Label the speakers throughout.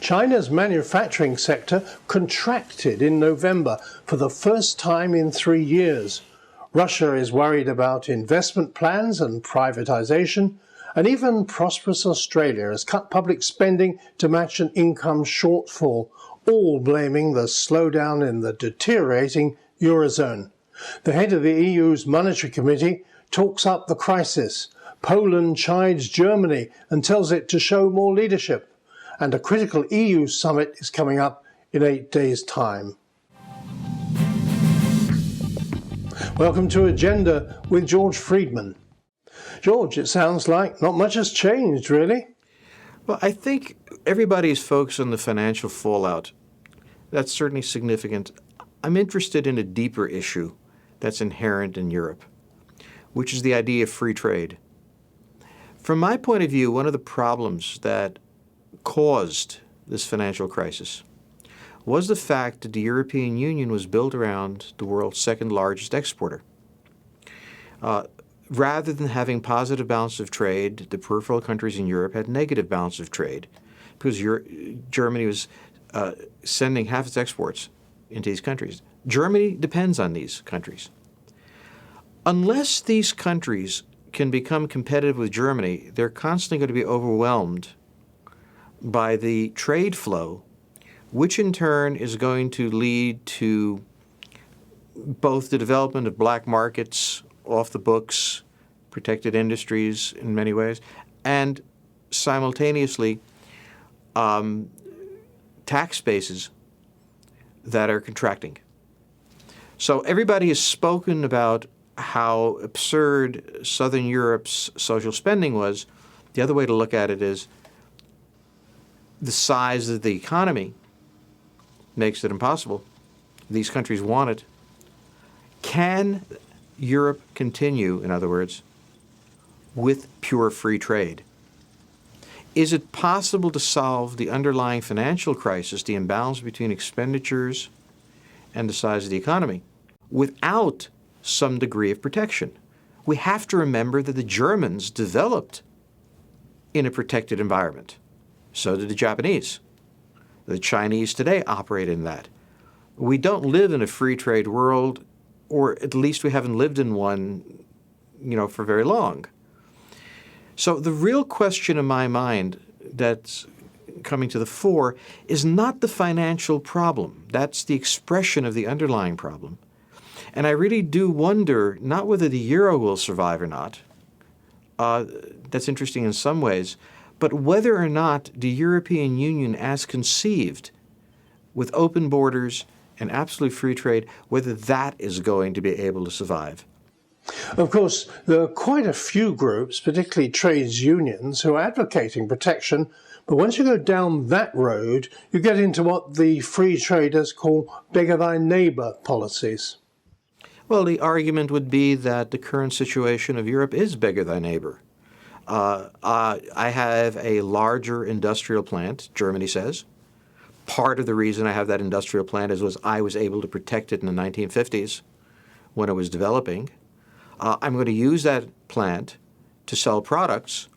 Speaker 1: China's manufacturing sector contracted in November for the first time in 3 years. Russia is worried about investment plans and privatization, and even prosperous Australia has cut public spending to match an income shortfall, all blaming the slowdown in the deteriorating Eurozone. The head of the EU's Monetary Committee talks up the crisis. Poland chides Germany and tells it to show more leadership. And a critical EU summit is coming up in 8 days' time. Welcome to Agenda with George Friedman. George, it sounds like not much has changed, really.
Speaker 2: Well, I think everybody is focused on the financial fallout. That's certainly significant. I'm interested in a deeper issue that's inherent in Europe, which is the idea of free trade. From my point of view, one of the problems that caused this financial crisis was the fact that the European Union was built around the world's second largest exporter. Rather than having positive balance of trade, the peripheral countries in Europe had negative balance of trade because Germany was sending half its exports into these countries. Germany depends on these countries. Unless these countries can become competitive with Germany, they're constantly going to be overwhelmed by the trade flow, which in turn is going to lead to both the development of black markets, off the books, protected industries in many ways, and simultaneously tax bases that are contracting. So everybody has spoken about how absurd Southern Europe's social spending was. The other way to look at it is the size of the economy makes it impossible. These countries want it. Can Europe continue, in other words, with pure free trade? Is it possible to solve the underlying financial crisis, the imbalance between expenditures and the size of the economy, without some degree of protection? We have to remember that the Germans developed in a protected environment. So did the Japanese. The Chinese today operate in that. We don't live in a free trade world, or at least we haven't lived in one, for very long. So the real question in my mind that's coming to the fore is not the financial problem. That's the expression of the underlying problem. And I really do wonder not whether the euro will survive or not. That's interesting in some ways. But whether or not the European Union as conceived, with open borders and absolute free trade, whether that is going to be able to survive.
Speaker 1: Of course, there are quite a few groups, particularly trades unions, who are advocating protection. But once you go down that road, you get into what the free traders call beggar thy neighbour policies.
Speaker 2: Well, the argument would be that the current situation of Europe is beggar thy neighbor. I have a larger industrial plant, Germany says. Part of the reason I have that industrial plant was I was able to protect it in the 1950s when it was developing. I'm going to use that plant to sell products.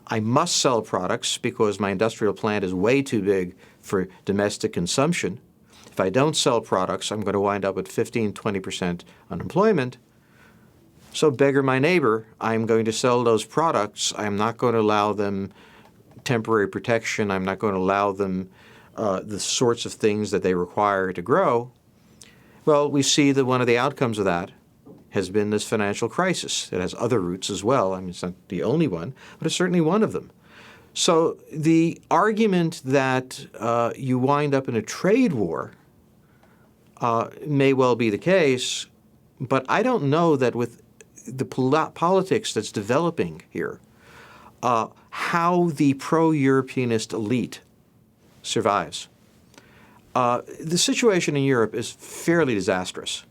Speaker 2: I must sell products because my industrial plant is way too big for domestic consumption. If I don't sell products, I'm going to wind up with 15-20% unemployment. So beggar my neighbor, I'm going to sell those products. I'm not going to allow them temporary protection. I'm not going to allow them the sorts of things that they require to grow. Well, we see that one of the outcomes of that has been this financial crisis. It has other roots as well. I mean, it's not the only one, but it's certainly one of them. So the argument that you wind up in a trade war may well be the case, but I don't know that with the politics that's developing here, how the pro-Europeanist elite survives. The situation in Europe is fairly disastrous.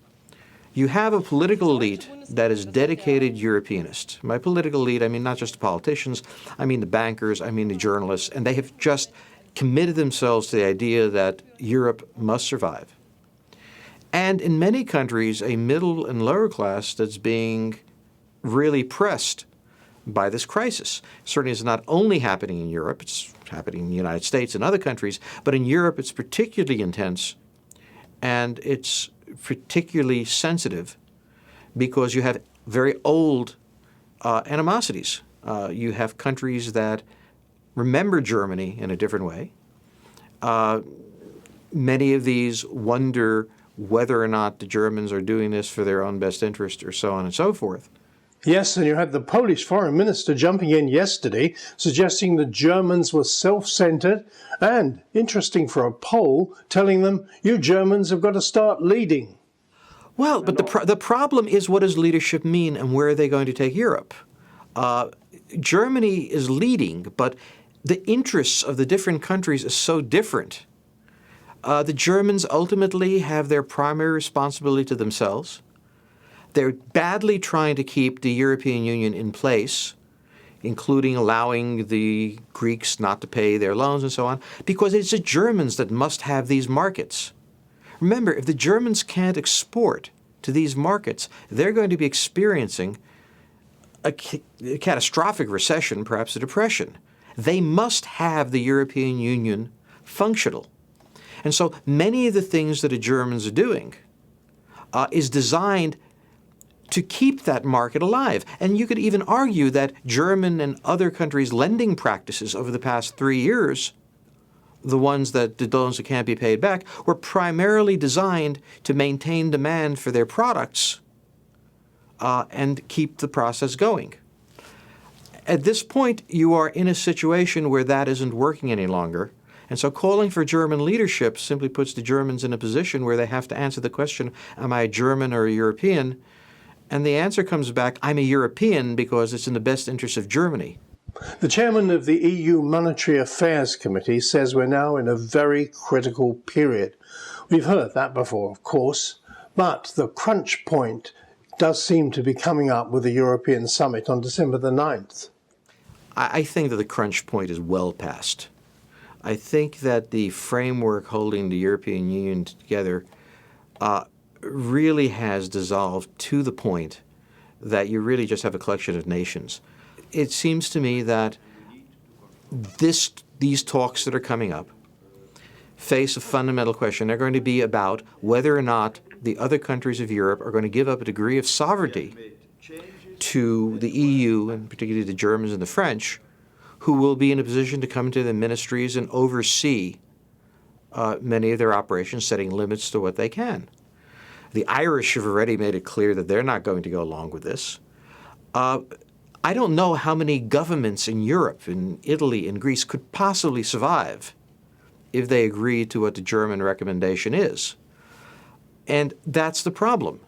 Speaker 2: You have a political elite that is dedicated Europeanist. By political elite, I mean not just the politicians, I mean the bankers, I mean the journalists, and they have just committed themselves to the idea that Europe must survive. And in many countries, a middle and lower class that's being really pressed by this crisis. Certainly it's not only happening in Europe, it's happening in the United States and other countries, but in Europe it's particularly intense and it's particularly sensitive because you have very old animosities. You have countries that remember Germany in a different way. Many of these wonder whether or not the Germans are doing this for their own best interest or so on and so forth.
Speaker 1: Yes, and you had the Polish foreign minister jumping in yesterday, suggesting the Germans were self-centered and, interesting for a poll, telling them, you Germans have got to start leading.
Speaker 2: Well, but the problem is, what does leadership mean and where are they going to take Europe? Germany is leading, but the interests of the different countries are so different. The Germans ultimately have their primary responsibility to themselves. They're badly trying to keep the European Union in place, including allowing the Greeks not to pay their loans and so on, because it's the Germans that must have these markets. Remember, if the Germans can't export to these markets, they're going to be experiencing a catastrophic recession, perhaps a depression. They must have the European Union functional. And so many of the things that the Germans are doing is designed to keep that market alive. And you could even argue that German and other countries' lending practices over the past 3 years, the loans that can't be paid back, were primarily designed to maintain demand for their products and keep the process going. At this point, you are in a situation where that isn't working any longer. And so calling for German leadership simply puts the Germans in a position where they have to answer the question, am I a German or a European? And the answer comes back, I'm a European because it's in the best interest of Germany.
Speaker 1: The chairman of the EU Monetary Affairs Committee says we're now in a very critical period. We've heard that before, of course, but the crunch point does seem to be coming up with the European summit on December the 9th.
Speaker 2: I think that the crunch point is well past. I think that the framework holding the European Union together really has dissolved to the point that you really just have a collection of nations. It seems to me that these talks that are coming up face a fundamental question. They're going to be about whether or not the other countries of Europe are going to give up a degree of sovereignty to the EU, and particularly the Germans and the French, who will be in a position to come into the ministries and oversee many of their operations, setting limits to what they can. The Irish have already made it clear that they're not going to go along with this. I don't know how many governments in Europe, in Italy, in Greece, could possibly survive if they agree to what the German recommendation is. And that's the problem.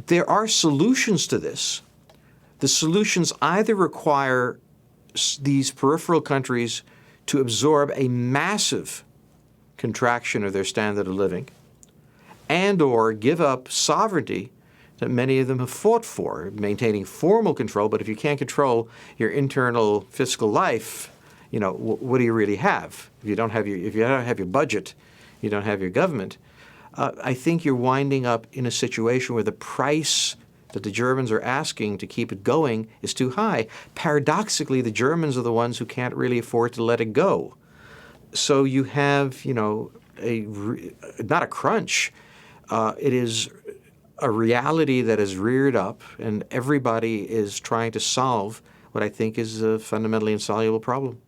Speaker 2: There are solutions to this. The solutions either require these peripheral countries to absorb a massive contraction of their standard of living and or give up sovereignty that many of them have fought for, maintaining formal control. But if you can't control your internal fiscal life, what do you really have? If you don't have your budget, you don't have your government. I think you're winding up in a situation where the price that the Germans are asking to keep it going is too high. Paradoxically, the Germans are the ones who can't really afford to let it go. So you have, not a crunch. It is a reality that is reared up, and everybody is trying to solve what I think is a fundamentally insoluble problem.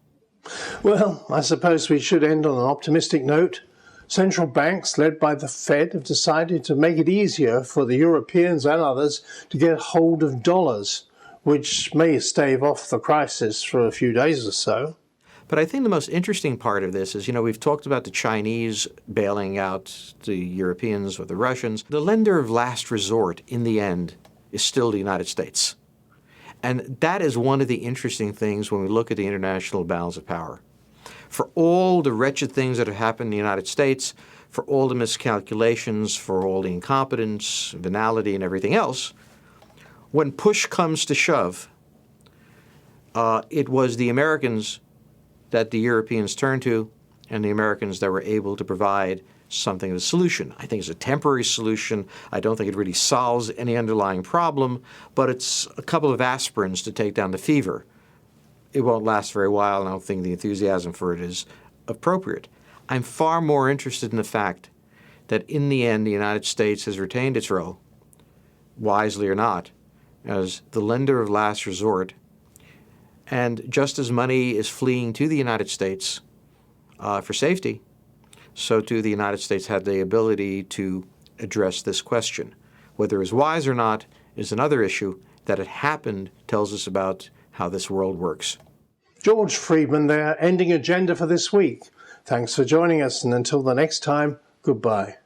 Speaker 1: Well, I suppose we should end on an optimistic note. Central banks, led by the Fed, have decided to make it easier for the Europeans and others to get hold of dollars, which may stave off the crisis for a few days or so.
Speaker 2: But I think the most interesting part of this is, we've talked about the Chinese bailing out the Europeans or the Russians. The lender of last resort, in the end, is still the United States. And that is one of the interesting things when we look at the international balance of power. For all the wretched things that have happened in the United States, for all the miscalculations, for all the incompetence, venality, and everything else, when push comes to shove, it was the Americans that the Europeans turned to, and the Americans that were able to provide something of a solution. I think it's a temporary solution. I don't think it really solves any underlying problem, but it's a couple of aspirins to take down the fever. It won't last very while, and I don't think the enthusiasm for it is appropriate. I'm far more interested in the fact that in the end the United States has retained its role, wisely or not, as the lender of last resort. And just as money is fleeing to the United States for safety, so too the United States had the ability to address this question. Whether it was wise or not is another issue. That it happened tells us about how this world works.
Speaker 1: George Friedman there, ending agenda for this week. Thanks for joining us, and until the next time, goodbye.